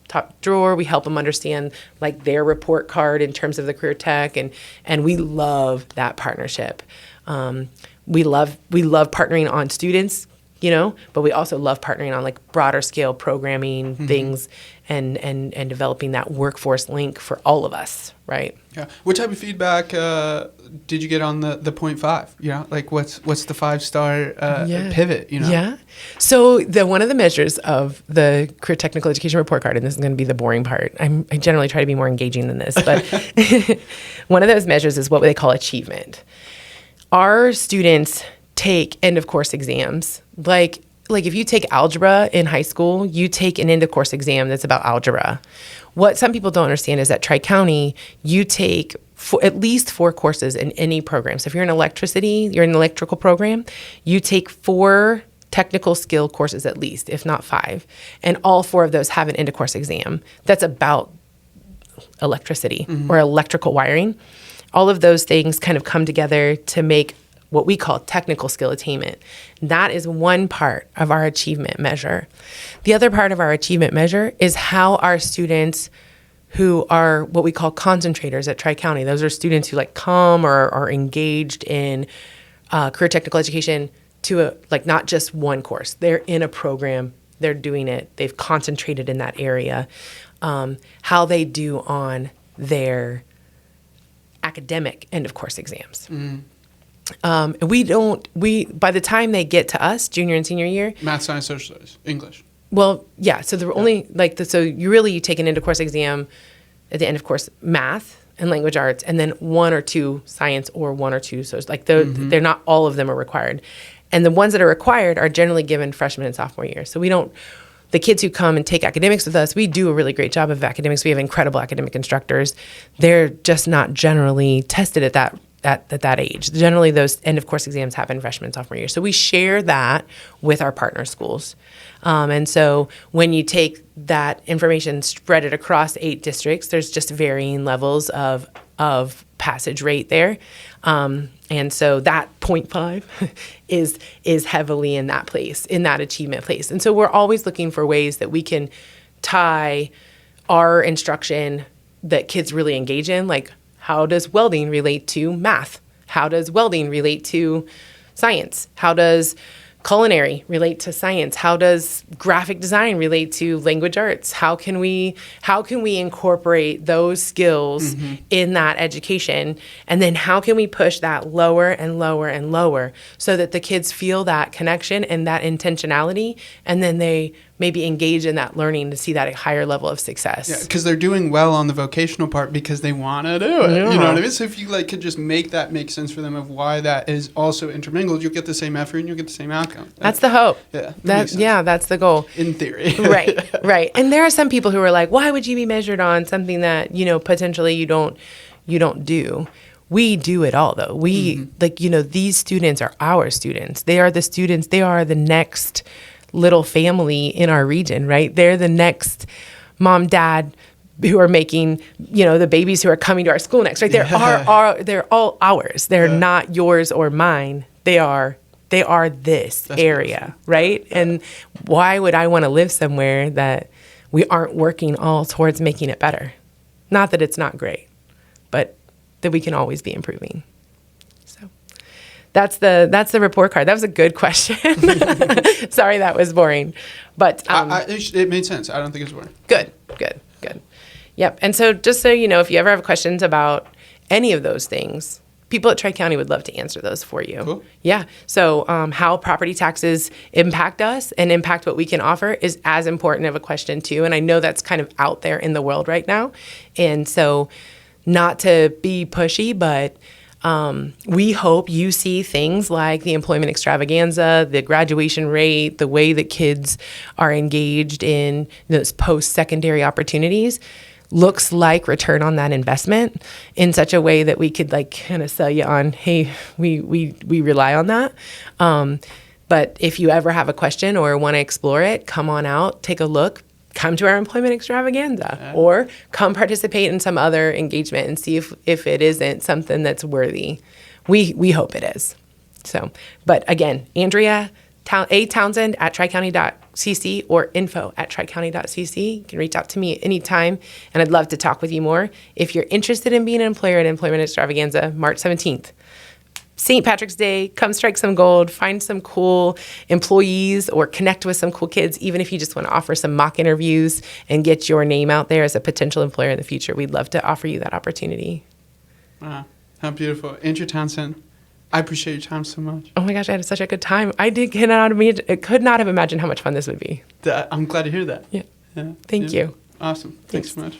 top drawer. We help them understand, like, their report card in terms of the career tech, and we love that partnership. We love partnering on students but we also love partnering on like broader scale programming things and developing that workforce link for all of us, right? Yeah. What type of feedback did you get on the 0.5? Like what's the 5-star pivot? Yeah. So one of the measures of the Career Technical Education Report Card, and this is going to be the boring part. I generally try to be more engaging than this, but one of those measures is what they call achievement. Our students take end of course exams. Like if you take algebra in high school, you take an end of course exam that's about algebra. What some people don't understand is that Tri-County, you take at least 4 courses in any program. So if you're in you're in an electrical program, you take 4 technical skill courses at least, if not 5. And all 4 of those have an end of course exam that's about electricity or electrical wiring. All of those things kind of come together to make what we call technical skill attainment. That is one part of our achievement measure. The other part of our achievement measure is how our students who are what we call concentrators at Tri-County, those are students who like come or are engaged in career technical education to not just one course. They're in a program, they're doing it, they've concentrated in that area. How they do on their academic end of course exams. By the time they get to us, junior and senior year, math, science, social studies, English. Well, yeah. So you take an end of course exam at the end of course, math and language arts, and then 1 or 2 science or 1 or 2 social. They're not all of them are required, and the ones that are required are generally given freshman and sophomore year. So we don't. The kids who come and take academics with us, we do a really great job of academics. We have incredible academic instructors. They're just not generally tested at that age. Generally, those end of course exams happen freshman and sophomore year. So we share that with our partner schools. And so when you take that information, spread it across 8 districts, there's just varying levels of passage rate there. And so that 0.5 is heavily in that place, in that achievement place. And so we're always looking for ways that we can tie our instruction that kids really engage in, like how does welding relate to math? How does welding relate to science? How does culinary relate to science? How does graphic design relate to language arts? How can we incorporate those skills in that education? And then how can we push that lower and lower and lower so that the kids feel that connection and that intentionality, and then they maybe engage in that learning to see that higher level of success. Yeah, because they're doing well on the vocational part because they want to do it. Yeah. You know what I mean? So if you could just make that make sense for them of why that is also intermingled, you'll get the same effort and you'll get the same outcome. That's the hope. Yeah. That's the goal. In theory. Right. And there are some people who are like, why would you be measured on something that, potentially you don't do? We do it all though. We these students are our students. They are the students. They are the next little family in our region, right? They're the next mom, dad who are making, the babies who are coming to our school next, right? They're all ours. They're not yours or mine. They are this area, right? And why would I want to live somewhere that we aren't working all towards making it better? Not that it's not great, but that we can always be improving. So that's the report card. That was a good question. Sorry, that was boring, but it made sense. I don't think it's boring. Good. Yep. And so just so you know, if you ever have questions about any of those things, people at Tri-County would love to answer those for you. Cool. Yeah. So how property taxes impact us and impact what we can offer is as important of a question too. And I know that's kind of out there in the world right now. And so not to be pushy, but we hope you see things like the employment extravaganza, the graduation rate, the way that kids are engaged in those post-secondary opportunities looks like return on that investment in such a way that we could kind of sell you on, hey, we rely on that. But if you ever have a question or want to explore it, come on out, take a look, come to our employment extravaganza, or come participate in some other engagement and see if it isn't something that's worthy. We hope it is. So, but again, Andrea A. Townsend at tricounty.cc or info@tricounty.cc. You can reach out to me at any time, and I'd love to talk with you more. If you're interested in being an employer at Employment Extravaganza, March 17th, St. Patrick's Day, come strike some gold, find some cool employees or connect with some cool kids, even if you just want to offer some mock interviews and get your name out there as a potential employer in the future. We'd love to offer you that opportunity. Wow, how beautiful. Andrew Townsend, I appreciate your time so much. Oh my gosh, I had such a good time. I could not have imagined how much fun this would be. I'm glad to hear that. Yeah. Thank you. Awesome. Thanks so much.